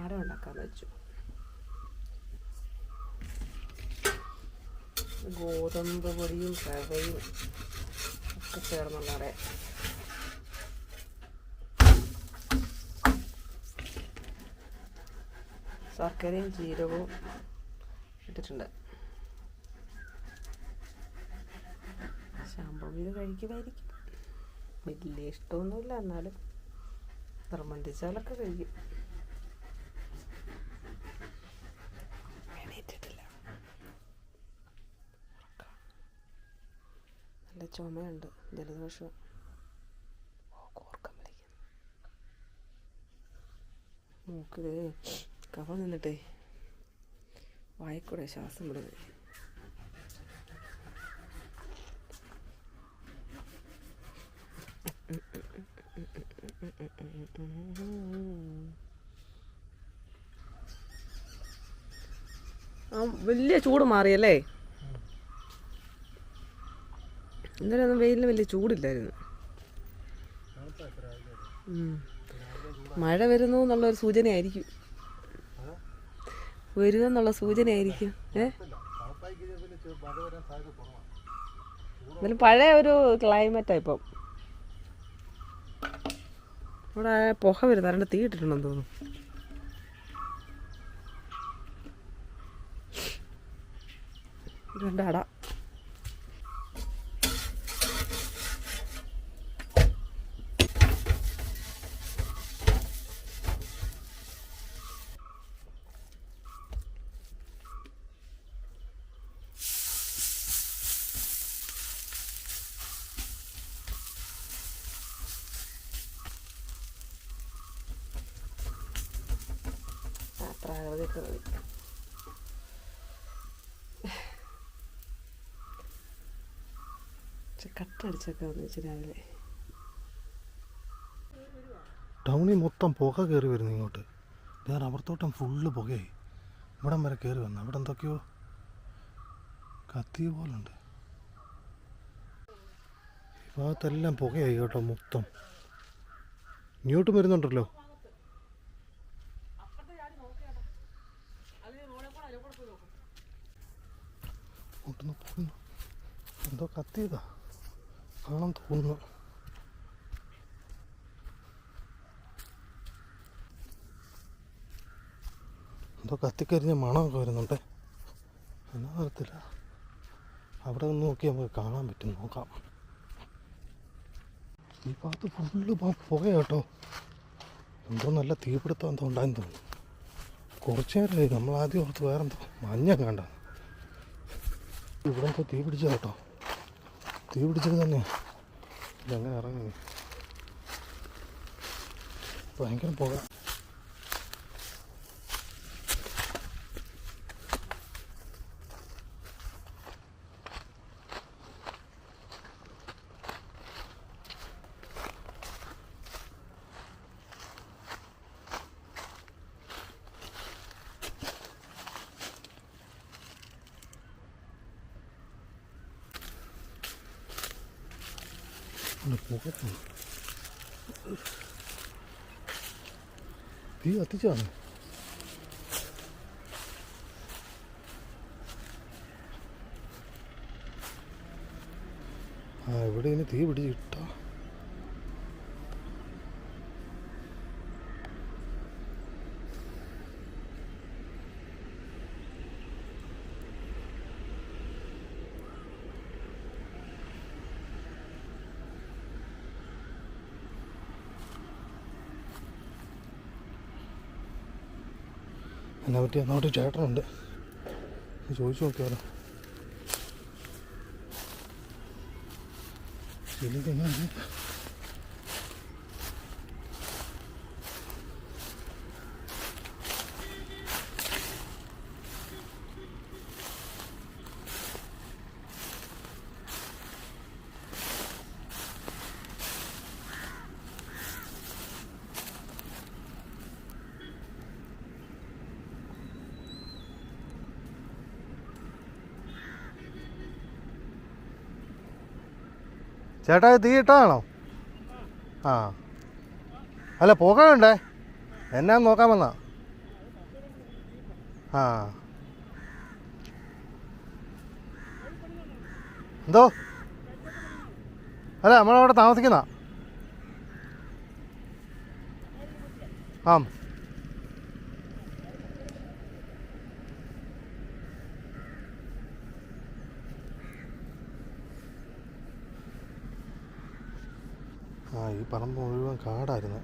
പലഹാരം ഉണ്ടാക്കാമെന്ന് വെച്ചു. ഗോതമ്പ് പൊടിയും റവയും ഒക്കെ ചേർന്നുള്ളവരെ ശർക്കരയും ജീരകവും ഇട്ടിട്ടുണ്ട്. ശാമ്പൂ ഇത് കഴിക്കുമായിരിക്കും. വലിയ ഇഷ്ടമൊന്നുമില്ല, എന്നാലും നിർബന്ധിച്ചാലൊക്കെ കഴിക്കും. എണീറ്റിട്ടില്ല, നല്ല ചുമയുണ്ട്, ജലദോഷം, കോർക്കം വലിക്കുന്നു. മൂക്കിൽ കഫം നിന്നിട്ടേ വായിക്കൂടെ ശ്വാസം വിടുന്നത്. വലിയ ചൂട് മാറിയല്ലേ? ഇന്നലെ ഒന്നും വെയിലിന് വലിയ ചൂടില്ലായിരുന്നു. മഴ വരുന്നു എന്നുള്ളൊരു സൂചനയായിരിക്കും, വരുമെന്നുള്ള സൂചനയായിരിക്കും. എന്നാലും പഴയ ഒരു ക്ലൈമറ്റാണ് ഇപ്പം. ഇവിടെ പുക വരുന്ന രണ്ട് തീ ഇട്ടിട്ടുണ്ടെന്ന് തോന്നുന്നു. രണ്ട് അട കട്ടടിച്ചേക്കാന്ന് വെച്ച് രാവിലെ. ടൗണിൽ മൊത്തം പുക കയറി വരുന്നു ഇങ്ങോട്ട്. വേറെ അപ്പുറത്തോട്ടം ഫുള്ള് പുകയായി. ഇവിടം വരെ കയറി വന്നു. അവിടെ എന്തൊക്കെയോ കത്തിയ പോലുണ്ട്. ഈ ഭാഗത്തെല്ലാം പുകയായി കേട്ടോ മൊത്തം. ഇങ്ങോട്ടും വരുന്നുണ്ടല്ലോ. എന്തോ കത്തിയതാ കാണാൻ തോന്നുന്നു. എന്തോ കത്തിക്കരിഞ്ഞ മണമൊക്കെ വരുന്നുണ്ട്. എന്നാ അറിയത്തില്ല. അവിടെ നിന്ന് നോക്കി നമുക്ക് കാണാൻ പറ്റും. നോക്കാം. ഈ ഭാഗത്ത് ഫുള്ള് പുക കേട്ടോ. എന്തോ നല്ല തീപിടുത്തം എന്തോ ഉണ്ടായെന്ന് തോന്നുന്നു. കുറച്ച് നേരമായി. നമ്മൾ ആദ്യം ഓർത്ത് വേറെന്തോ മഞ്ഞ കണ്ട. ഇവിടെ എന്തോ തീ പിടിച്ച കേട്ടോ. തീ പിടിച്ചത് തന്നെ. ഇതെങ്ങനെ ഇറങ്ങി? ഭയങ്കര പുക. തീ കത്തിച്ചാണ്. ഇവിടെ ഇനി തീ പിടിച്ചിട്ടാ. എന്നെ പറ്റി അങ്ങോട്ട് ചേട്ടനുണ്ട്, ചോദിച്ചു നോക്കിയാലോ. ശരിക്കും ചേട്ടാ തീ ഇട്ടതാണോ? ആ അല്ല പോകാനുണ്ടേ, എന്നാ നോക്കാൻ വന്നാ. ആ എന്തോ അല്ല നമ്മളവിടെ താമസിക്കുന്ന ആ ഈ പറമ്പ് മുഴുവൻ കാടായിരുന്നു.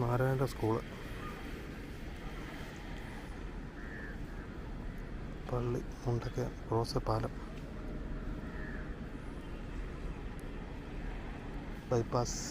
നാരായണ സ്കൂള്, പള്ളി, മുണ്ടക്കയം റോസ് പാലം, ബൈപ്പാസ്.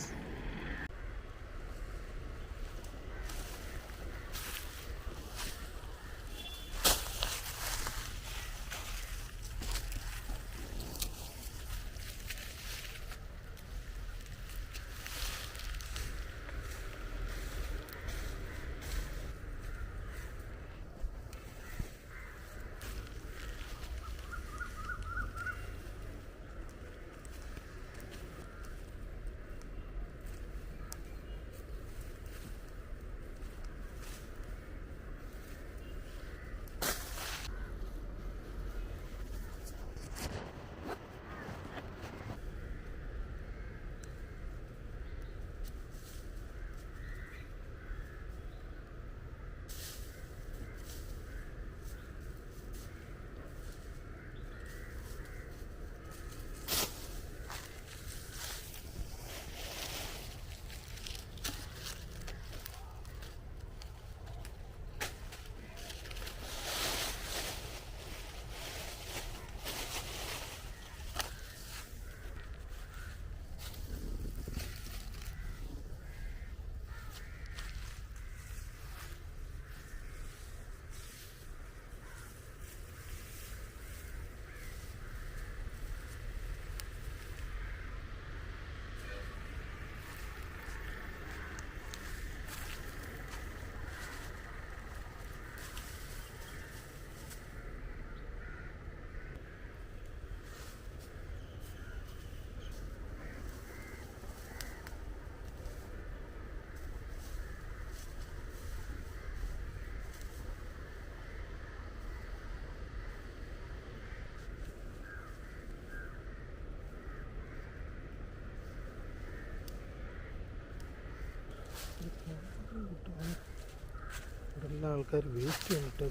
ഇവിടെ എല്ലാ ആൾക്കാർ വേസ്റ്റ് ചെയ്തിട്ട്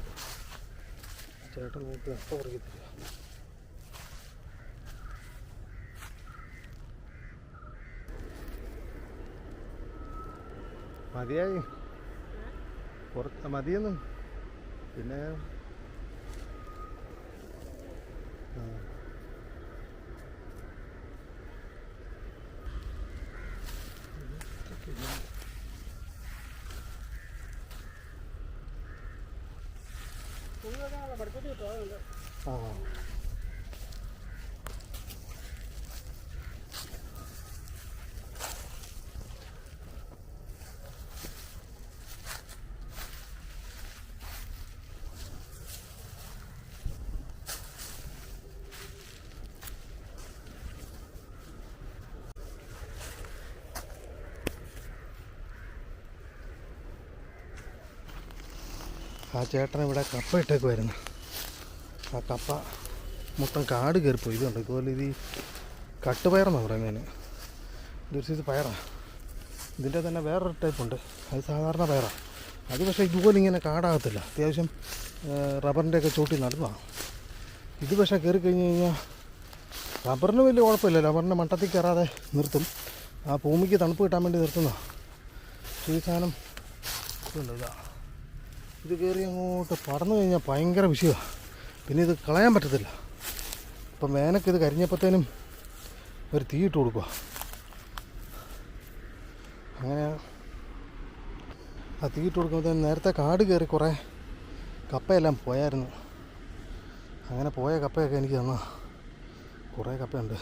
ചേട്ടൻ നോക്കി അപ്പം പറയത്തില്ല. മതിയായി പുറത്ത് മതിയെന്നും പിന്നെ ആ ആ ചേട്ടൻ ഇവിടെ കപ്പ ഇട്ടേക്കുമായിരുന്നു. ആ കപ്പ മൊത്തം കാട് കയറിപ്പോയി. ഇതുണ്ട് ഇതുപോലെ ഇത് ഈ കട്ടുപയറെന്നാണ് പറയുന്നതിന്. ഇതൊരു സൈസ് പയറാണ്. ഇതിൻ്റെ തന്നെ വേറൊരു ടൈപ്പുണ്ട്, അത് സാധാരണ പയറാണ്. അത് പക്ഷേ ഇതുപോലെ ഇങ്ങനെ കാടാകത്തില്ല, അത്യാവശ്യം റബ്ബറിൻ്റെയൊക്കെ ചോട്ടി നടുന്നതാണ്. ഇത് പക്ഷേ കയറി കഴിഞ്ഞ് കഴിഞ്ഞാൽ റബ്ബറിന് വലിയ കുഴപ്പമില്ല, റബ്ബറിൻ്റെ മട്ടത്തിൽ കയറാതെ നിർത്തും. ആ ഭൂമിക്ക് തണുപ്പ് കിട്ടാൻ വേണ്ടി നിർത്തുന്നതാണ്. ഈ സാധനം ഇതുണ്ട്, ഇതാ ഇത് കയറി അങ്ങോട്ട് പടന്നു കഴിഞ്ഞാൽ ഭയങ്കര വിഷയമാണ്. പിന്നെ ഇത് കളയാൻ പറ്റത്തില്ല. ഇപ്പം വേനൽക്ക് ഇത് കരിഞ്ഞപ്പോഴത്തേനും ഒരു തീയിട്ട് കൊടുക്കുക. അങ്ങനെ ആ തീയിട്ട് കൊടുക്കുമ്പോഴത്തേനും നേരത്തെ കാട് കയറി കുറേ കപ്പയെല്ലാം പോയായിരുന്നു. അങ്ങനെ പോയ കപ്പയൊക്കെ എനിക്ക് തന്നാ. കുറേ കപ്പയുണ്ട്,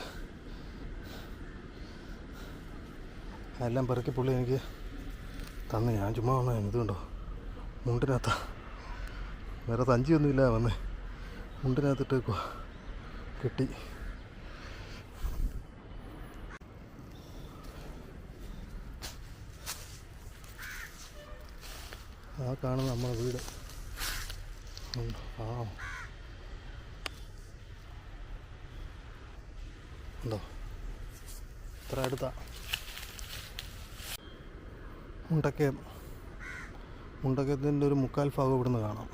അതെല്ലാം പെറുക്കി പുള്ളി എനിക്ക് തന്നു. ഞാൻ ചുമ്മാ വന്നതാണ്. ഇതുണ്ടോ മുണ്ടിനകത്ത, വേറെ സഞ്ചിയൊന്നുമില്ല വന്നേ. മുണ്ടിനകത്തിട്ടേക്കുക കെട്ടി. ആ കാണുന്ന നമ്മളെ വീട്. ആ ഉണ്ടോ ഇത്ര അടുത്താ. മുണ്ടക്കയത്തിൻ്റെ ഒരു 3/4 ഭാഗം ഇവിടുന്ന് കാണാം.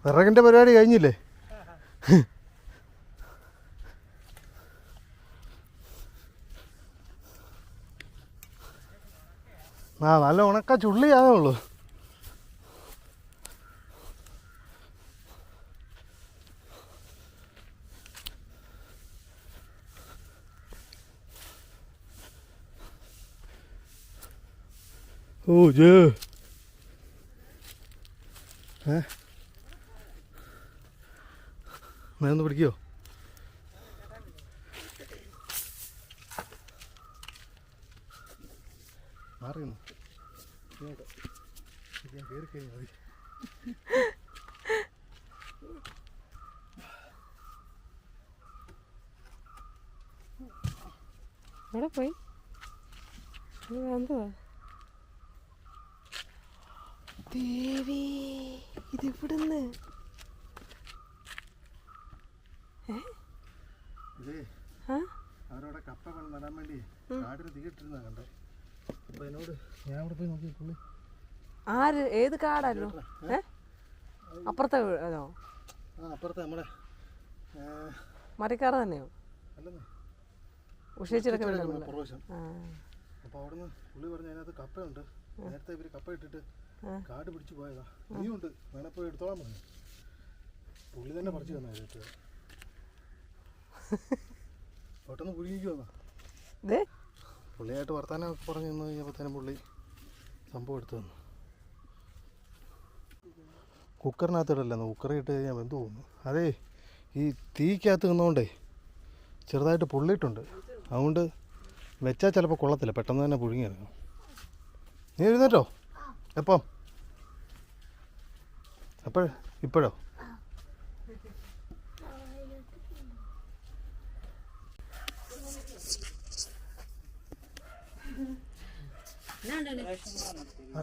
വിറകിൻ്റെ പരിപാടി കഴിഞ്ഞില്ലേ? ആ നല്ല ഉണക്ക ചുള്ളിയാണേ ഉള്ളൂ. ഓ ജേ ഒന്ന് പിടിക്കോ? മാറിയുന്നു കയറി കഴിഞ്ഞാൽ മതി. അവിടെ പോയി എന്തുവാ ദേവി ഇതിവിടുന്ന് അവരവിടെ കപ്പ നടാൻ വേണ്ടി കാടിന് തീയിട്ടിരുന്ന കണ്ടേ. അപ്പൊ എന്നോട് ഞാൻ അവിടെ പോയി നോക്കി പുള്ളി ആര് ഏത് കാടായിരുന്നു? അപ്പുറത്തെ ആണോ? ആ അപ്പുറത്തെ നമ്മുടെ മരക്കാറ് തന്നെയോ? അല്ലെന്നേ ഉഷയിച്ചിടക്ക് പ്രവേശം. അപ്പോൾ അവിടുന്ന് പുള്ളി പറഞ്ഞ അതിനകത്ത് കപ്പയുണ്ട്. നേരത്തെ ഇവര് കപ്പ ഇട്ടിട്ട് കാട് പിടിച്ചു പോയതാ. ഇനിയുണ്ട്, വേണേ പോയി എടുത്തോളാൻ പറഞ്ഞു. പുള്ളി തന്നെ പറിച്ചു തന്നാ ഏറ്റവും പെട്ടെന്ന് കുഴിക്ക് വന്നാ. പുള്ളിയായിട്ട് വർത്താനം പറഞ്ഞു നിന്ന് കഴിഞ്ഞപ്പോഴത്തേനും പുള്ളി സംഭവം എടുത്തു തന്നു. കുക്കറിനകത്ത് ഇടല്ലെന്ന്, കുക്കറിൽ ഇട്ട് കഴിഞ്ഞാൽ വെന്ത് പോകുന്നു. അതേ ഈ തീക്കകത്ത് നിന്നുകൊണ്ടേ ചെറുതായിട്ട് പൊള്ളിയിട്ടുണ്ട്. അതുകൊണ്ട് വെച്ചാൽ ചിലപ്പോൾ കൊള്ളത്തില്ല, പെട്ടെന്ന് തന്നെ പുഴുങ്ങിയെടുക്കണം. നീ എഴുന്നേറ്റോ? എപ്പം? ഇപ്പോഴോ?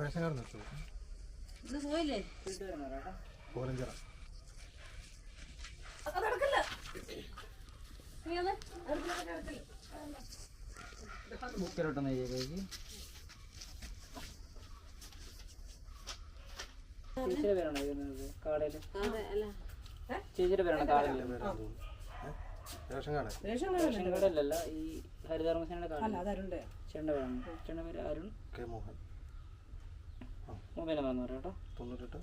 റേഷൻ കാർഡ് നിർത്തും കോലഞ്ചിറ. ചേച്ചിയുടെ പേരാണ് കാർഡിൽ. റേഷൻ കാർഡല്ല, ഈ ഹരിതകർമ്മസേനയുടെ കാർഡ്. ചേട്ടൻ്റെ പേരാണ്. ചേട്ടൻ്റെ പേര് Arun K Mohan. Mobile number എന്ന് പറയാം കേട്ടോ. 98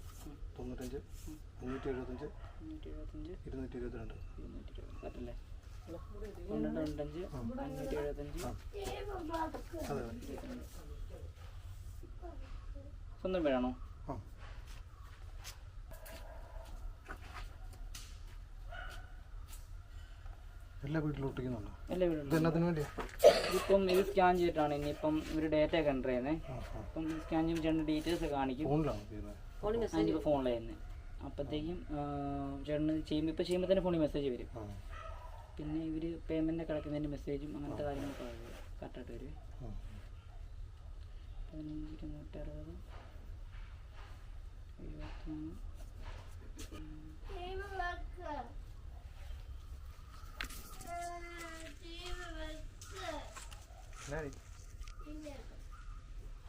95 575 222 കറക്റ്റല്ലേ? 95 575. സ്വന്തം പേരാണോ? എല്ലാ വീട്ടിലും ഒട്ടിക്കുന്നുണ്ടോ? എല്ലാ വീട്ടിലും. എന്നതിന് വേണ്ടിയാ? ഇപ്പം ഇത് സ്കാൻ ചെയ്തിട്ടാണ് ഇനിയിപ്പം ഇവർ ഡേറ്റ ഒക്കെ എൻ്റർ ചെയ്യുന്നത്. അപ്പം ഇത് സ്കാൻ ചെയ്യുമ്പോൾ ചേട്ടൻ്റെ ഡീറ്റെയിൽസ് ഒക്കെ കാണിക്കും. ഫോണിലാണോ ചെയ്യുന്നത്? അതിനിപ്പോൾ ഫോണിലാണ് ചെയ്യുന്നത്. അപ്പോഴത്തേക്കും ചേട്ടന് ചെയ്യുമ്പോൾ ഇപ്പോൾ ചെയ്യുമ്പോൾ തന്നെ ഫോണിൽ മെസ്സേജ് വരും. പിന്നെ ഇവർ പേയ്മെൻറ്റ് കിടക്കുന്നതിൻ്റെ മെസ്സേജും അങ്ങനത്തെ കാര്യങ്ങളൊക്കെ കറക്റ്റായിട്ട് വരും. 15 260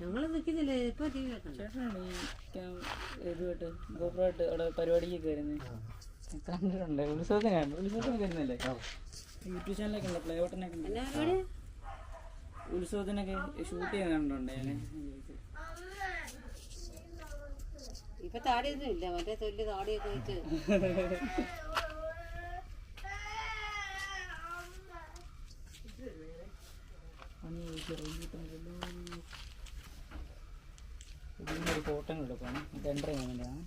ഞങ്ങൾ നിൽക്കുന്നില്ലേ ഇപ്പൊ ടി വി വെക്കണം. ചേട്ടനാണ് ഈ ഇതുമായിട്ട് ഗോപുരമായിട്ട് അവിടെ പരിപാടിക്കൊക്കെ വരുന്നത്. കണ്ടിട്ടുണ്ട്. ഉത്സവത്തിന് വരുന്നല്ലേ? യൂട്യൂബ് ചാനലൊക്കെ ഉണ്ട്, പ്ലേ ബട്ടനൊക്കെ ഉണ്ട്. ഉത്സവത്തിനൊക്കെ ഷൂട്ട് ചെയ്യാൻ കണ്ടിട്ടുണ്ട് ഞാൻ. ഇപ്പൊ താടിയൊന്നും ഇല്ല, മറ്റേ തൊല്ലി താടിയൊക്കെ വെച്ച്. ഒരു ഫോട്ടോ എടുക്കണം, ടെൻഡർ ചെയ്യുന്നതിൻ്റെയാണ്.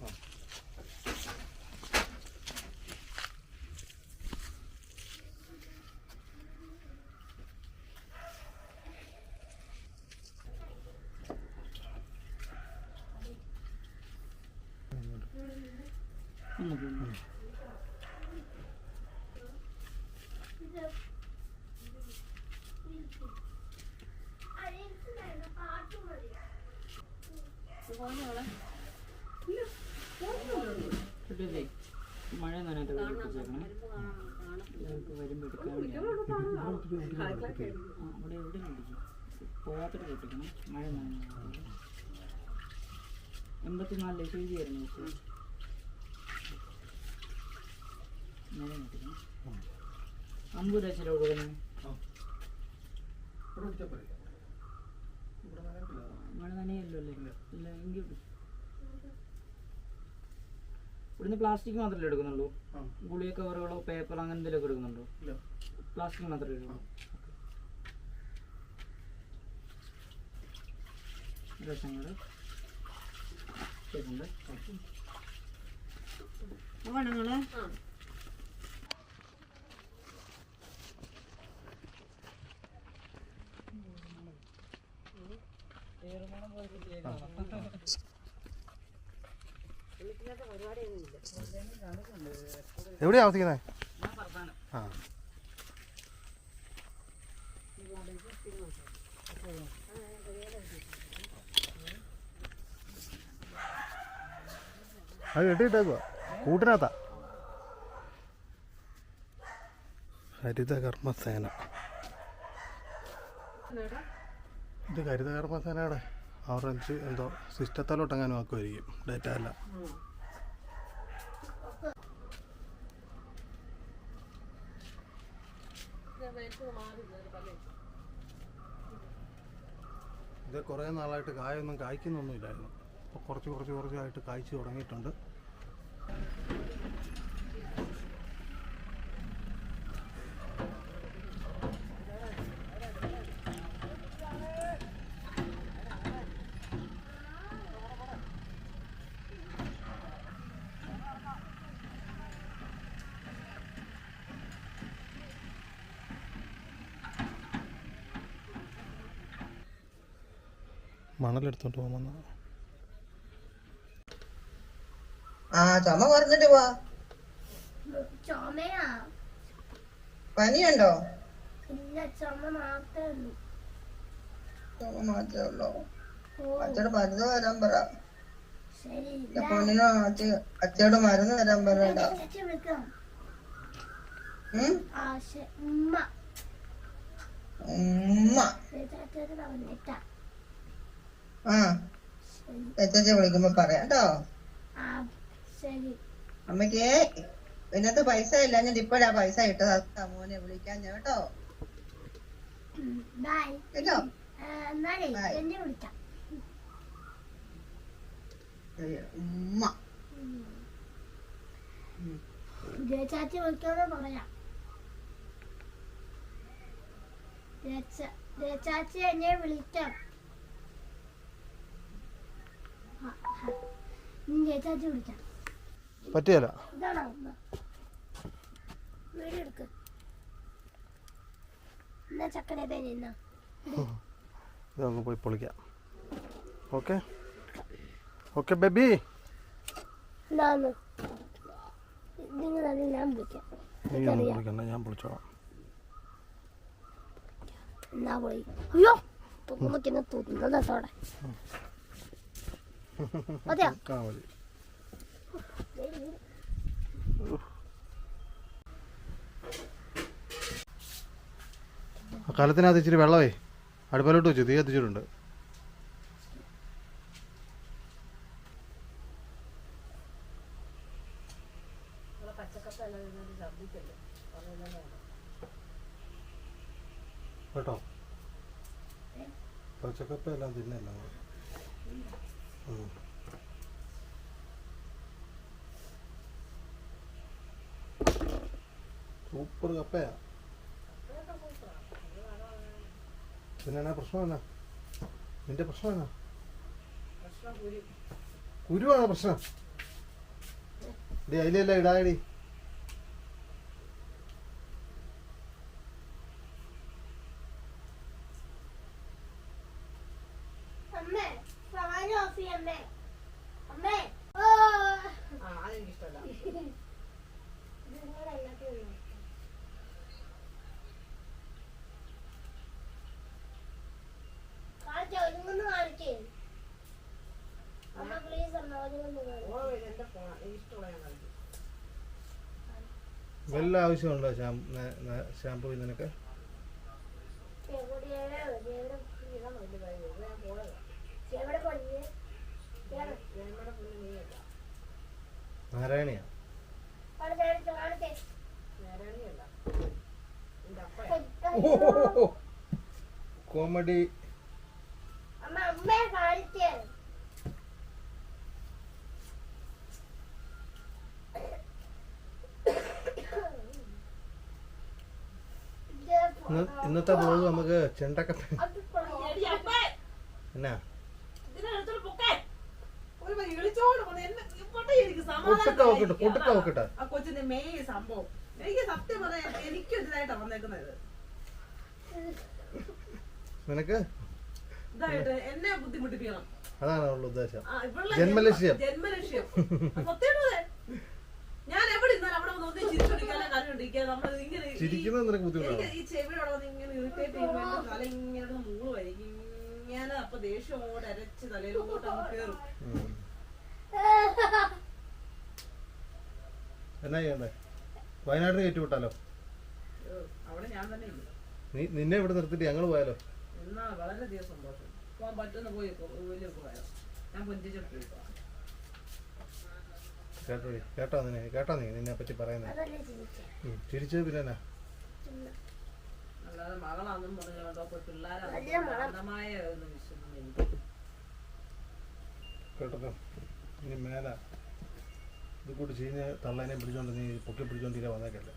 മഴ നനയാത്ത വെച്ചേക്കണം. വരുമ്പോൾ എടുക്കാൻ അവിടെ എവിടെ പിടിക്കും, പോകാത്തിട്ട് പൊട്ടിക്കണം. മഴ നനഞ്ഞ 84 ആയിരുന്നു വെച്ചത്. മഴ പൊട്ടിക്കണം. 50 ലക്ഷം രൂപ കൊടുക്കുന്നത്. മഴ നനയല്ലോ അല്ലേ? ഇല്ല എങ്കിൽ ഇവിടുന്ന് പ്ലാസ്റ്റിക് മാത്രമല്ലേ എടുക്കുന്നുള്ളൂ? ഗുളിക കവറുകളോ പേപ്പർ അങ്ങനെ എന്തെങ്കിലുമൊക്കെ എടുക്കുന്നുണ്ടോ? പ്ലാസ്റ്റിക് മാത്രമേ എടുക്കുള്ളൂ. രസങ്ങൾ കേൾക്കുന്നുണ്ട്. നിങ്ങള് എവിടെയാ താമസിക്കുന്നത്? ആ അത് കെട്ടിയിട്ടേക്കുവാ കൂട്ടിനകത്താ. ഹരിതകർമ്മസേന. ഇത് ഹരിതകർമ്മസേനയുടെ അവറഞ്ച് എന്തോ സിസ്റ്റത്തിലോട്ടെങ്ങാനും ആക്കുമായിരിക്കും, ഡേറ്റ അല്ല. ഇത് കുറേ നാളായിട്ട് കായൊന്നും കായ്ക്കുന്നൊന്നുമില്ലായിരുന്നു. അപ്പോൾ കുറച്ചായിട്ട് കായ്ച്ചു തുടങ്ങിയിട്ടുണ്ട്. മണലെടുത്തോണ്ട് പോകുന്ന ചുമ കുറഞ്ഞിട്ട് പോവാ. പനിയുണ്ടോ? ചുമ മാത്രമേ ഉള്ളൂ. അച്ഛയുടെ മരുന്ന് വരാൻ പറ. പൊന്നിനോ അച്ഛയുടെ മരുന്ന് വരാൻ പറയണ്ട. ഉമ്മ എത്തച്ഛ വിളിക്കുമ്പോ പറയാട്ടോ. അമ്മയ്ക്ക് ഇന്നത്തെ പൈസ ഇല്ല, ഞാൻ ഇപ്പോഴാ പൈസ ഇട്ടതാ മോനെ വിളിക്കാൻ കേട്ടോ. കേട്ടോ ഉമ്മ ചാച്ചി വിളിക്കാതെ പറയാം. ചാച്ചി എന്നെ വിളിക്കാം. ചാച്ചി വിളിക്കാം. പറ്റിയല്ല. ഇതാണോ വീഡിയോ എടുക്ക്. എന്നാ ചക്കനെ തേന ഇത് നമുക്ക് പോയി പൊളിക്കാം. Okay okay baby. എന്താന്ന് നിങ്ങൾ ഞാൻ വിളിക്കാം. നീ ഒന്നും പൊളിക്കണ്ട, ഞാൻ പൊളിച്ചോളാം. എന്നാ പോയി. അയ്യോ തുമ്മുക്കുന്ന തുന്നതോടെ മതിയാ. കലത്തിനകത്ത് ഇച്ചിരി വെള്ളമേ അടുപ്പിലോട്ട് വെച്ചു, തീ കത്തിച്ചിട്ടുണ്ട്. കേട്ടോ പച്ചക്കപ്പ എല്ലാം തിന്നല്ല. സൂപ്പർ കപ്പയാ. പിന്നെ എന്നാ പ്രശ്നം എന്നാ? നിന്റെ പ്രശ്നം എന്നാ? കുരുവാണോ പ്രശ്നം? ഡി അതിലല്ല ഇടാടി. അമ്മേ ഫാൻ ഓഫ് ചെയ്യമ്മേ. അമ്മേ അതെനിക്കിഷ്ടമല്ല. കാണിച്ചേ അമ്മ പ്ലീസ് അമ്മ ഒതുങ്ങൊന്ന് കാണിച്ചു. എന്റെ ഫോൺ എനിക്കിഷ്ടമുള്ള ഞാൻ കളിക്കും. വല്ല ആവശ്യമുണ്ടോ ഷാമ്പു നിനക്ക്? എവിടെ പോയി നാരായണിയാ? കാണിച്ചേ. നാരായണിയല്ല, എന്റെ അപ്പ. കോമഡി. അമ്മ അമ്മയെ കാണിച്ചേ. ഇന്നത്തെ വ്ലോഗ് നമുക്ക് ചെണ്ടക്കപ്പ. എന്നാ പൊട്ടുക്ക നോക്കട്ടെ. ആ കൊച്ചിന്റെ മെയ് സംഭവം എനിക്ക് സത്യം പറയാൻ എനിക്കൊരിതായിട്ടാ വന്നേക്കുന്നത്. നിനക്ക് ഇതായിട്ട് എന്നെ ബുദ്ധിമുട്ടിപ്പിക്കണം. അതാണ് അവളുടെ ഉദ്ദേശം. ആ, ഇവളുടെ ജന്മലക്ഷ്യം. ജന്മലക്ഷ്യം സത്യമാണ്. ഞാൻ എവിടെ ഇരുന്നാലും അവിടെ വന്ന് ചിരിച്ചോണ്ടിരിക്കാതെ കണ്ടുകൊണ്ടിരിക്കുക. നമ്മൾ ഇങ്ങനെ ചിരിക്കുന്നത് നിനക്ക് ബുദ്ധിമുട്ടാണ്. എനിക്ക് ഈ ചെവിയോടെ വന്ന് ഇങ്ങനെ ഇറിറ്റേറ്റ് ചെയ്യുമ്പോൾ എന്റെ തല ഇങ്ങനെ മൂളുമായിരിക്കും. ഇങ്ങനെ അപ്പൊ ദേഷ്യമോടെ അരച്ച് തലയിലോട്ട് അങ്ങ് കയറും. എന്നാ ചെയ്യണ്ടേ? വയനാട്ടിന് കയറ്റി വിട്ടാലോ? അവിടെ ഞാൻ തന്നെ ഇല്ല. നിന്നെ ഇവിടെ നിർത്തിട്ട് ഞങ്ങൾ പോയാലോ? എന്നാ വളരെയധികം സന്തോഷം. പോകാൻ പറ്റുന്ന പോയി വലിയ പോയാലോ? ഞാൻ പൊഞ്ചിച്ചിട്ട് പോയി. കേട്ടോ നീ നിന്നെ പറ്റി പറയുന്നത്? അതല്ലേ ചിരിച്ചേ. ചിരിച്ചത് പിന്നെ എന്നാ? അല്ലാതെ മകളാന്നും പറഞ്ഞോണ്ടോ പിള്ളേരായ ഒന്നും വിശ്വസിക്കുന്നു എനിക്ക്. കേട്ടോ ഇനി മേല ഇത് കൂടി ചീഞ്ഞ് തള്ളേനെ പിടിച്ചോണ്ട് നീ പൊക്കി പിടിച്ചോണ്ടിരിക്കാൻ വന്നേക്കല്ലേ.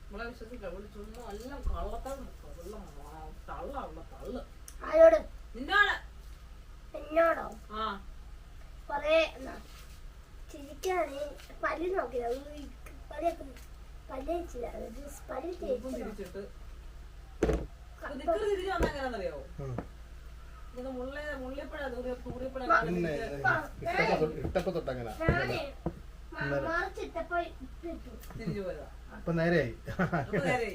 നമ്മളെ വിശ്വസിക്കാം. ചുമ്മാ എല്ലാം കള്ളത്തള്ള തള്ളു. ആരോട്? നിന്നോട്. എന്നോടോ? ആ കൊറേ ചിരിക്കാണ്. പല്ല് നോക്കില്ല, പല്ല് തിരിച്ചിട്ട് തിരിച്ചു വന്ന എങ്ങനെയാണെന്നറിയാവോ? ഇത് മുള്ളിയപ്പോഴാ തൂറിയപ്പോഴാ പിന്നെ ഇട്ടപ്പോ തൊട്ടങ്ങനെ മറിച്ചിട്ടപ്പോ തിരിച്ചു പോയതാ. അപ്പൊ നേരെയായി. നേരെ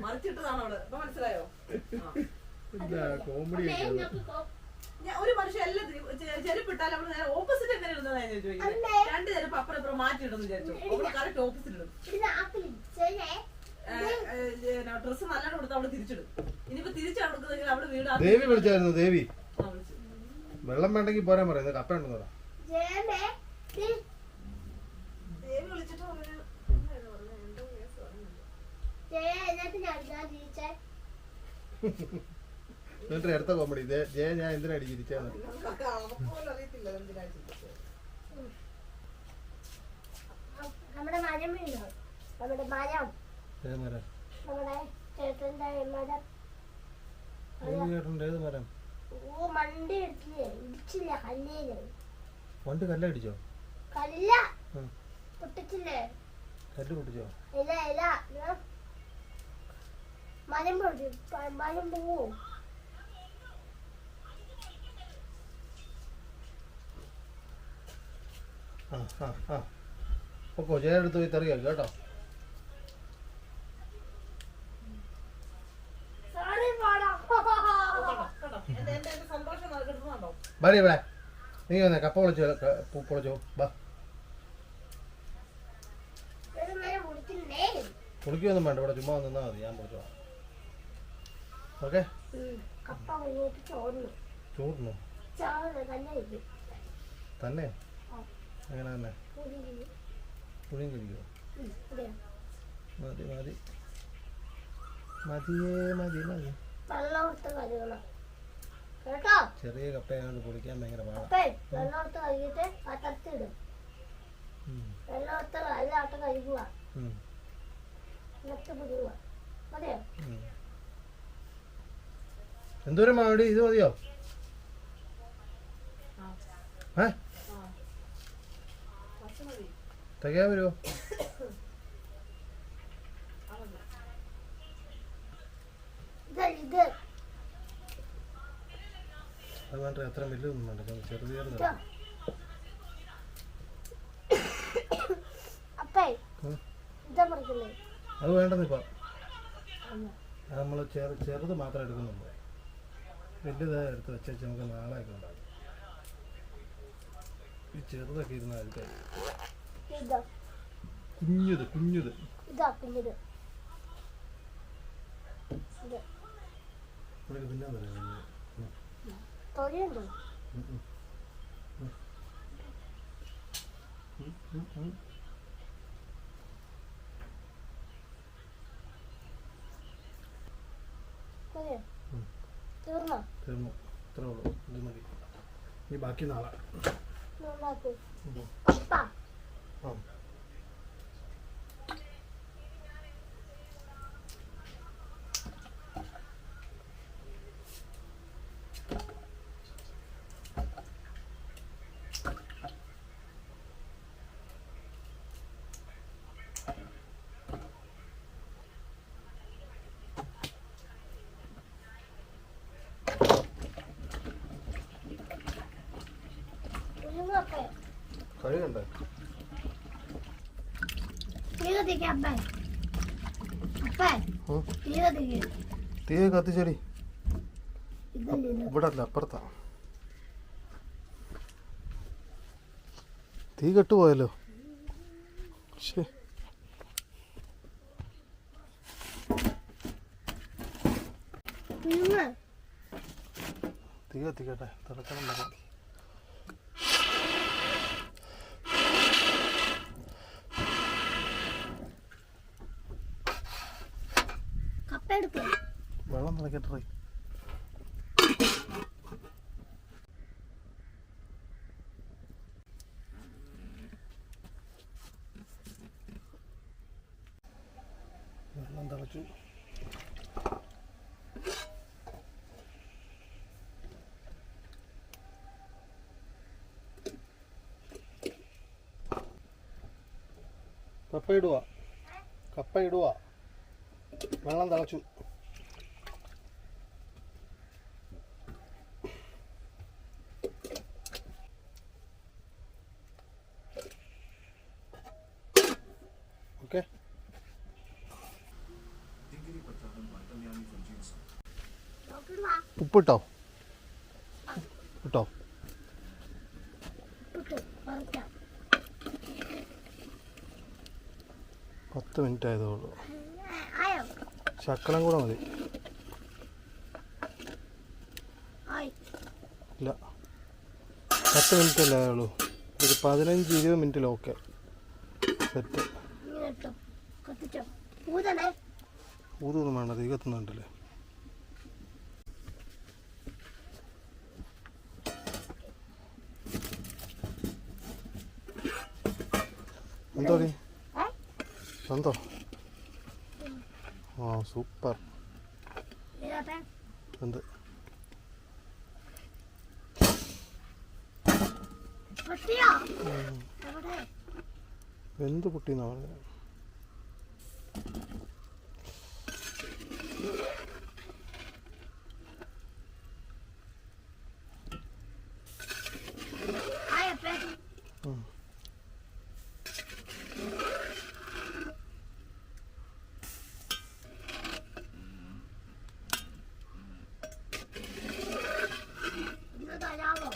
മറിച്ചിട്ടതാണ് അവിടെ. ഇപ്പൊ മനസ്സിലായോ? കോമഡി. ഒരു മനുഷ്യൻ എല്ലാം ചെരുപ്പിട്ടാൽ അവള് നേരെ ഓപ്പോസിറ്റ് എങ്ങനെ ഇടുന്നതായിരുന്നു ചോദിക്കുന്നത്. രണ്ട് ചെരുപ്പ് അപ്പുറം ഇപ്പുറം മാറ്റിയിടുന്നു വിചാരിച്ചു. അവള് കറക്റ്റ് ഓപ്പോസിറ്റ് ഇടും. ഡ്രസ്സ് നല്ലോണം കൊടുത്ത് അവള് തിരിച്ചിടും. ഇനിയിപ്പോ തിരിച്ചാണ് കൊടുക്കുന്നെങ്കിൽ അവള് വീട് ദേവി വിളിച്ചായിരുന്നു. ദേവി വെള്ളം വേണ്ടെങ്കിൽ പോരാൻ പറയുന്നത്. കപ്പ ഉണ്ടെന്ന് പറ. ദേവി വിളിച്ചിട്ട് എന്നിട്ട് അടുത്ത കോമഡി. ജയ ഞാൻ എന്തിനാ ചിരിച്ചാന്ന്? അറിയത്തില്ല എന്തിനാ ചിരിച്ചത്. നമ്മുടെ മരം വീണോ? നമ്മുടെ മരം, നമ്മുടെ ചേട്ടന്റെ മരം. ഏത് മരം? ഓ മണ്ടി എടുത്തില്ലേ, ഇടിച്ചില്ല കല്ലേല്. പണ്ട് കല്ലടിച്ചോ? കല്ല പൊട്ടിച്ചില്ലേ? കല്ല് പൊട്ടിച്ചോ? ഇല്ല ഇല്ല, മരം പൊട്ടി. മരം പോവും. പൊക്കോ, ജയ എടുത്ത് പോയി തെറിയാ കേട്ടോ. സന്തോഷം കിട്ടുന്നുണ്ടോ? ഭാര്യ ഇവിടെ നീ വന്നേ. കപ്പ പൊളിച്ചോ ബാ. പൊളിക്കൊന്നും വേണ്ട, ഇവിടെ ചുമ്മാ നിന്നാ മതി. ഞാൻ പൊളിച്ചോ. ഓക്കെ. ചോറിനോ? തന്നെ അങ്ങനെ തന്നെ പുളിയും കഴിക്കോ? മതി മതി മതിയേ മതി മതി. വെള്ളം കൊടുത്ത് കഴുകണം. കേട്ടോ ചെറിയ കപ്പയായതുകൊണ്ട് പൊളിക്കാൻ ഭയങ്കര പാടാണ്. അപ്പേ വെള്ളമെടുത്ത് കഴുകിയിട്ട് പാത്രത്തിടും. വെള്ളമെടുത്ത് എല്ലാവട്ടും കഴുകുക, എന്നിട്ട് പുതുക. മതിയോ? എന്തോരം മാവടി ഇത് മതിയോ? തികയാ വരുമോ? ഇത് അത് വേണ്ട, അത്ര വലുതൊന്നും വേണ്ട, ചെറുതീർന്ന. അപ്പേ ഇതാ പറിക്കല്ലേ? അത് വേണ്ടെന്നിപ്പം നമ്മൾ ചെറുത് മാത്രം എടുക്കുന്നുള്ളൂ. വലുതായി എടുത്ത് വെച്ചാൽ നമുക്ക് നാളെ ഒക്കെ ഉണ്ടാകും. ഈ ചെറുതൊക്കെ ഇരുന്നാൽ എടുക്കാം. ഇതാ കുഞ്ഞത് ഇതാ കുഞ്ഞത്. ഇത് നമുക്ക് തിന്നാൻ പറയാം. തൊലിയുണ്ടോ? മതിയോ? തീർന്നോ? തീർന്നു, ഇത്രേ ഉള്ളൂ. ഇത് മതി. ഇനി ബാക്കി നാളെ. ഉണ്ടാക്കൂ. കപ്പ ആ പുഴുങ്ങൊക്കെ കഴുകണ്ടേ? തീ കത്തിക്കാം അപ്പേ. അപ്പേ തീ കത്തിക്കാം. തീ കത്തിച്ചടി. ഇതല്ലേ ഇത്? ഇവിടെ അല്ല, അപ്പുറത്താ. തീ കെട്ടുപോയല്ലോ. ശേ, പുഴുങ്ങ്. തീ കത്തിക്കട്ടെ, തിളക്കണം വരാം. കപ്പ എടുക്കുക. വെള്ളം തിളക്കട്ടെ. വെള്ളം തിളച്ചു. കപ്പ ഇടുക. വെള്ളം തിളച്ചു. ഓക്കെ, ഉപ്പിട്ടോ? ഇട്ടോ? ഇട്ട് വറുക്കാം. 10 മിനിറ്റ് ആയതേ ഉള്ളൂ. ആയോ? ശക്കലം കൂടെ മതി. ആയി. ഇല്ല, 10 മിനിറ്റ് അല്ലേ ആയുള്ളൂ. ഒരു 15-20 മിനിറ്റിൽ ഓക്കെ സെറ്റ്. ഇങ്ങനെ ഇട്ടോ, കത്തിച്ചോ. ഊതണേ. ഊതൊന്നും വേണ്ട, തീ കത്തുന്നുണ്ടല്ലേ. എന്തോടി എന്തോ? ആ സൂപ്പർ. ഇതാട്ടെ. എന്ത് പൊട്ടിയോ? എവിടെ? എന്ത് പൊട്ടിന്നാ പറഞ്ഞത്? ആയപ്പേ. ഇന്ന് തരാമോ?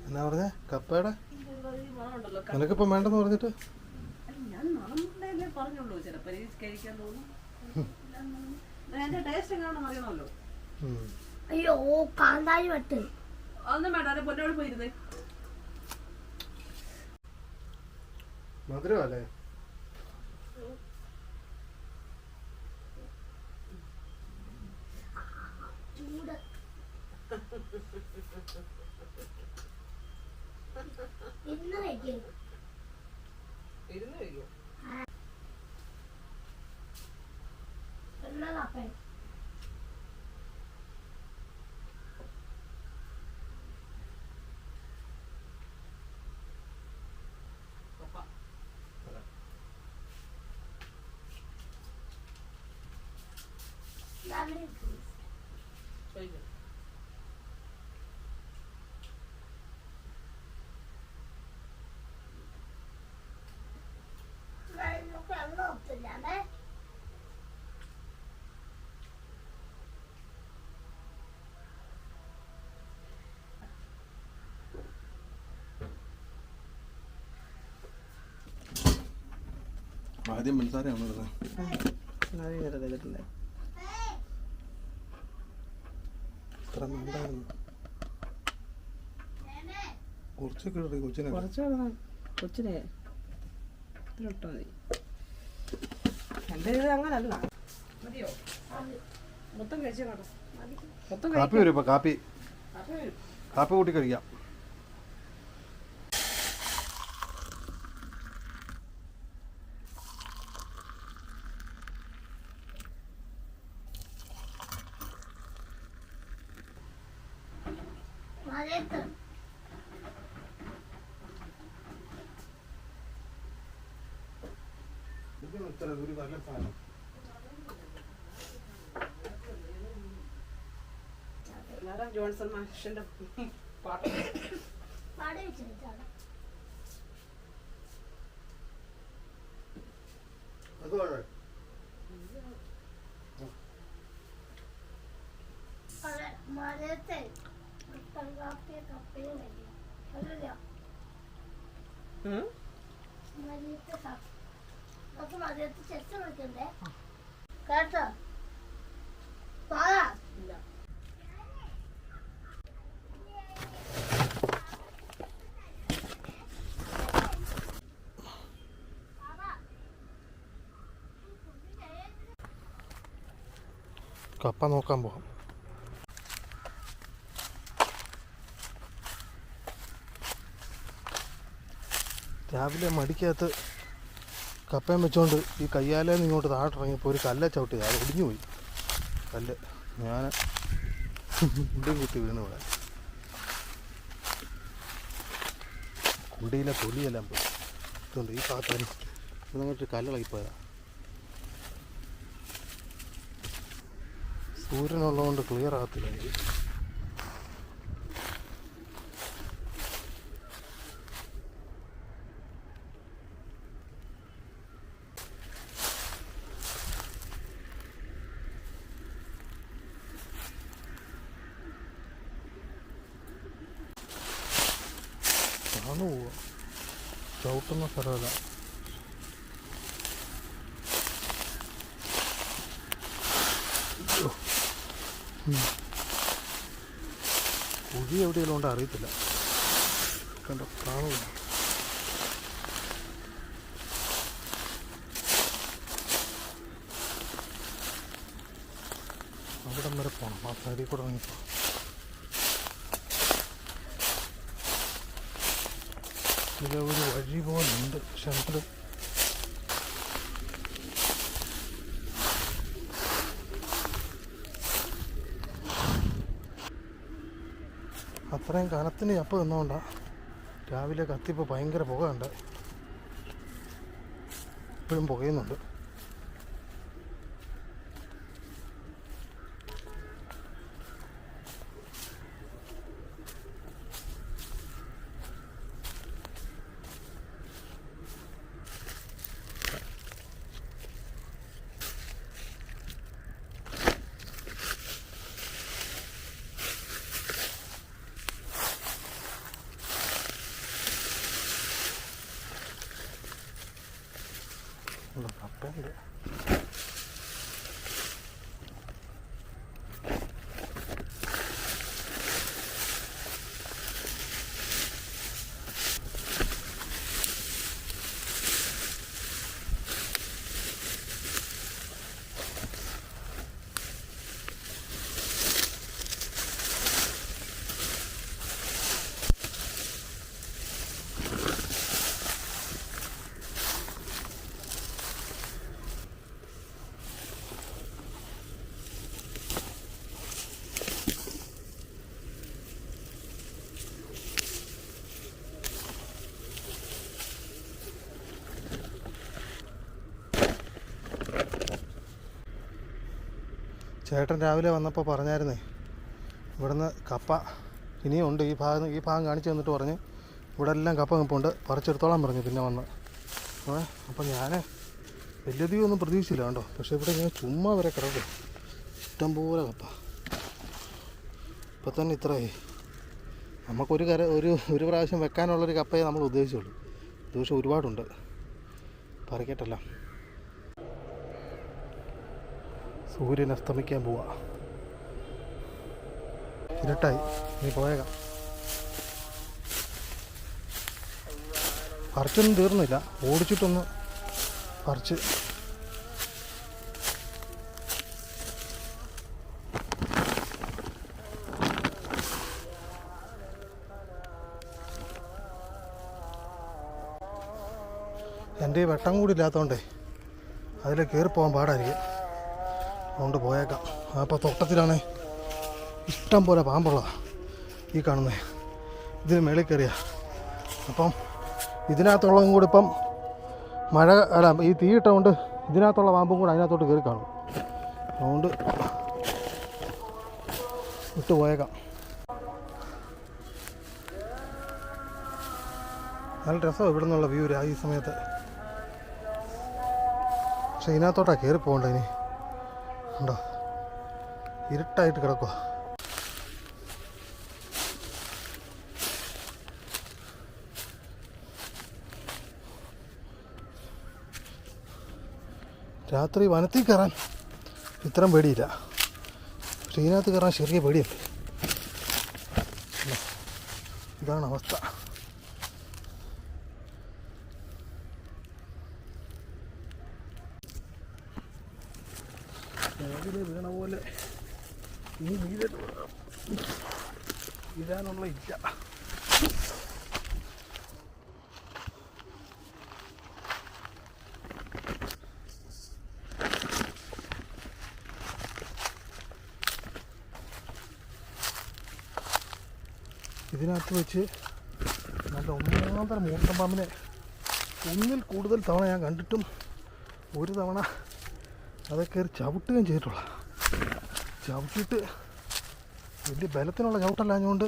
എന്നാ പറഞ്ഞേ? കപ്പയുടെ നിനക്കിപ്പം വേണ്ടെന്ന് പറഞ്ഞിട്ട് ഞാൻ നന്നേ പറഞ്ഞുള്ളൂ. ചിലപ്പോ കഴിക്കാൻ തോന്നും. അതിന്റെ ടേസ്റ്റ് കാണാൻ അറിയണമല്ലോ. അയ്യോ കാന്താരി വട്ട്. അതൊന്നും വേണ്ട, അവരെ പൊന്നോട് പോയിരുന്നേ. മധുരമല്ലേ? ചൂട്. ഇന്ന് കഴിക്കും. ഇരുന്ന് കഴിക്കും. വെള്ള കപ്പ. കഴിക്കും. വെള്ളം ഒത്തില്ലാതെ. ആദ്യം പഞ്ചസാരയാണ് ഇടുന്നത്. ഇത്ര നന്നായിരുന്നു. കുറച്ചൊക്കെ ഇടറി കൊച്ചിനെ. കൊച്ചിനെ ഇത്ര ഇട്ടാ മതി. എൻ്റെ ഇത് അങ്ങനല്ല. മതിയോ? മൊത്തം കഴിച്ചു കേട്ടോ. മൊത്തം കാപ്പി വരും ഇപ്പൊ. കാപ്പി വരും. കാപ്പി കൂട്ടി കഴിക്കാം. മഴയത്ത് ഒരു നല്ല സാധനം. എല്ലാവരും ജോൺസൺ മാഷിന്റെ പാട്ട് പാടി വെച്ചിട്ടാണ്. മഴയത്തെ കാപ്പിയ കപ്പയും കഴിക്കാം. അതല്ലോ മഴയത്തെ നമുക്ക് മഴയത്ത് ചെസ് കളിക്കണ്ടേ കേട്ടോ? പാടാ. കപ്പ നോക്കാൻ പോകാം. രാവിലെ മടിക്കകത്ത് കപ്പയും വെച്ചോണ്ട് ഈ കയ്യാലേന്ന് ഇങ്ങോട്ട് താഴോട്ടിറങ്ങിയപ്പോൾ ഒരു കല്ല ചവിട്ടി, അത് ഒടിഞ്ഞു പോയി കല്ല്. ഞാൻ കുണ്ടിയും കുത്തി വീണ് ഇവിടെ. കുണ്ടിയിലെ തൊലിയെല്ലാം പോയി. ഇതുണ്ട് ഈ ഭാഗത്താണ് ഇതങ്ങോട്ട് കല്ലിളകിപ്പോയതാണ്. സൂര്യനുള്ളതുകൊണ്ട് ക്ലിയർ ആകത്തില്ല എനിക്ക്. താണു പോവുക. ചവിട്ടുന്ന സ്ഥലമല്ല. കുഴി എവിടെയെങ്കിലും ഉണ്ടോ അറിയത്തില്ല. കണ്ടോ കാണുക. അവിടം വരെ പോകണം. ആ സൈഡിൽ കൂടെ ഇറങ്ങിപ്പോ. ഇതിലെ ഒരു വഴി പോലുണ്ട്, പക്ഷെ അത് അത്രയും കനത്തിന് ചപ്പ് നിന്നുകൊണ്ടാണ് രാവിലെ കത്തിപ്പോൾ ഭയങ്കര പുക ഉണ്ട്. ഇപ്പോഴും പുകയുന്നുണ്ട്. കപ്പയുണ്ട്. ചേട്ടൻ രാവിലെ വന്നപ്പോൾ പറഞ്ഞായിരുന്നേ ഇവിടുന്ന് കപ്പ ഇനിയും ഉണ്ട്. ഈ ഭാഗം കാണിച്ചു തന്നിട്ട് പറഞ്ഞ് ഇവിടെ എല്ലാം കപ്പ നിൽപ്പുണ്ട്, പറിച്ചെടുത്തോളാൻ പറഞ്ഞു. പിന്നെ വന്ന് അപ്പം ഞാൻ വലിയധികം ഒന്നും പ്രതീക്ഷിച്ചില്ല കേട്ടോ. പക്ഷേ ഇവിടെ ഇങ്ങനെ ചുമ്മാ വരെ കിടക്കും, ഇഷ്ടംപോലെ കപ്പ. ഇപ്പം തന്നെ ഇത്രയായി. നമുക്കൊരു ഒരു പ്രാവശ്യം വെക്കാനുള്ളൊരു കപ്പയെ നമ്മൾ ഉദ്ദേശിച്ചുള്ളൂ. ഇത് പക്ഷേ ഒരുപാടുണ്ട്. പറിക്കട്ടല്ല. സൂര്യൻ അസ്തമിക്കാൻ പോവാ. ഇരുട്ടായി, നീ പോയേക്കാം. പറിച്ചൊന്നും തീർന്നില്ല, ഓടിച്ചിട്ടൊന്ന് പറിച്ച്. എൻ്റെ ഈ വെട്ടം കൂടി ഇല്ലാത്തതുകൊണ്ടേ അതിൽ കയറി പോകാൻ പാടായിരിക്കും. അതുകൊണ്ട് പോയേക്കാം. അപ്പോൾ തോട്ടത്തിലാണ് ഇഷ്ടം പോലെ പാമ്പുള്ളതാണ് ഈ കാണുന്നത്. ഇതിന് മേളിൽ കയറിയ അപ്പം ഇതിനകത്തുള്ളതും കൂടി ഇപ്പം മഴ അല്ല ഈ തീയിട്ടുകൊണ്ട് ഇതിനകത്തുള്ള പാമ്പും കൂടെ അതിനകത്തോട്ട് കയറി കാണും. അതുകൊണ്ട് വിട്ടു പോയേക്കാം. നല്ല രസമാണ് ഇവിടെ നിന്നുള്ള വ്യൂ ഈ സമയത്ത്. പക്ഷെ ഇതിനകത്തോട്ടാണ് കയറി പോകണ്ട. ഇനി ഉണ്ടോ, ഇരുട്ടായിട്ട് കിടക്കുക. രാത്രി വനത്തിൽ കയറാൻ ഇത്രയും പേടിയില്ല, പക്ഷെ ഇതിനകത്ത് കയറാൻ ചെറിയ പേടിയുണ്ട്. ഇതാണ് അവസ്ഥ. രാവിലെ വീണ പോലെ ഇനി വീഴാനുള്ള ഇല്ല. ഇതിനകത്ത് വെച്ച് നല്ല ഒന്നാന്തര മൂർത്തം പാമ്പിനെ ഒന്നിൽ കൂടുതൽ തവണ ഞാൻ കണ്ടിട്ടും ഒരു തവണ അതൊക്കെ കയറി ചവിട്ടുകയും ചെയ്തിട്ടുള്ള. ചവിട്ടിയിട്ട് വലിയ ബലത്തിനുള്ള ചവിട്ടല്ലാഞ്ഞുകൊണ്ട്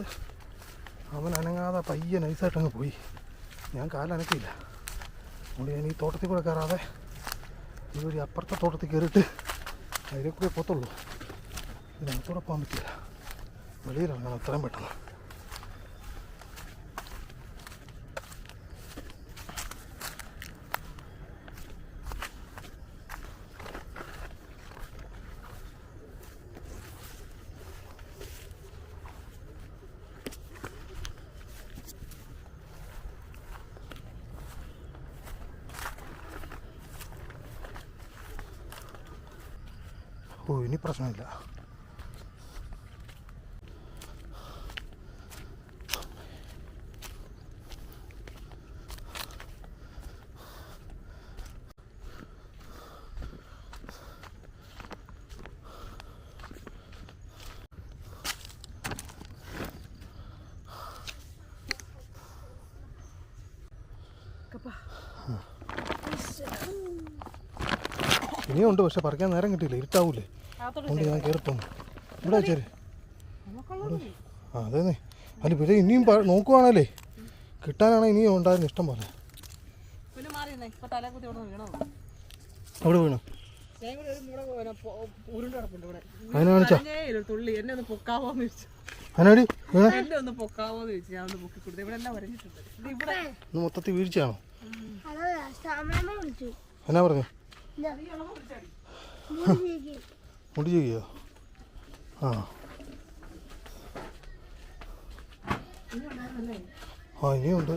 അവൻ അനങ്ങാതെ പയ്യെ നൈസായിട്ടങ്ങ് പോയി. ഞാൻ കാലനക്കില്ല. അതുകൊണ്ട് ഞാൻ ഈ തോട്ടത്തിൽ കൂടെ കയറാതെ ഈ ഒരു അപ്പുറത്തെ തോട്ടത്തിൽ കയറിയിട്ട് അതിലെ കൂടെ പോത്തുള്ളൂ. ഇതിനകത്തൂടെ പോകാൻ പറ്റില്ല. വെളിയിലിറങ്ങണം അത്രയും പെട്ടെന്ന്. ഓ, ഇനി പ്രശ്നമില്ല. ഇനിയുണ്ട്, പക്ഷെ പറിക്കാൻ നേരം കിട്ടിയില്ല, ഇരുട്ടാവൂലേ. അതുകൊണ്ട് ഞാൻ കയറിപ്പോന്നു. ഇവിടെ വെച്ചേര്. ആ അതേന്നേ. അല്ല പിന്നെ ഇനിയും നോക്കുവാണല്ലേ, കിട്ടാനാണ് ഇനിയും ഉണ്ടായിരുന്നു ഇഷ്ടം പോലെ. അവിടെ വീണു അതിനെ കാണിച്ചാ തുള്ളി എന്നെ ഒന്ന് പൊക്കാവോന്ന് ചോദിച്ചു. അതിനടി വീണ എന്നെ ഒന്ന് പൊക്കാവോന്ന് ചോദിച്ചു. ഞാൻ ഒന്ന് പൊക്കി കൊടുത്തു. ഇവിടെ എല്ലാം വരഞ്ഞിട്ടുണ്ട്. ഇവിടെ മൊത്തത്തിൽ വീഴ്ചയാണോ? വിളിച്ചു എന്നാ പറഞ്ഞു? മുടി ചെയ്യോ? ആ ഇനിയുണ്ട്.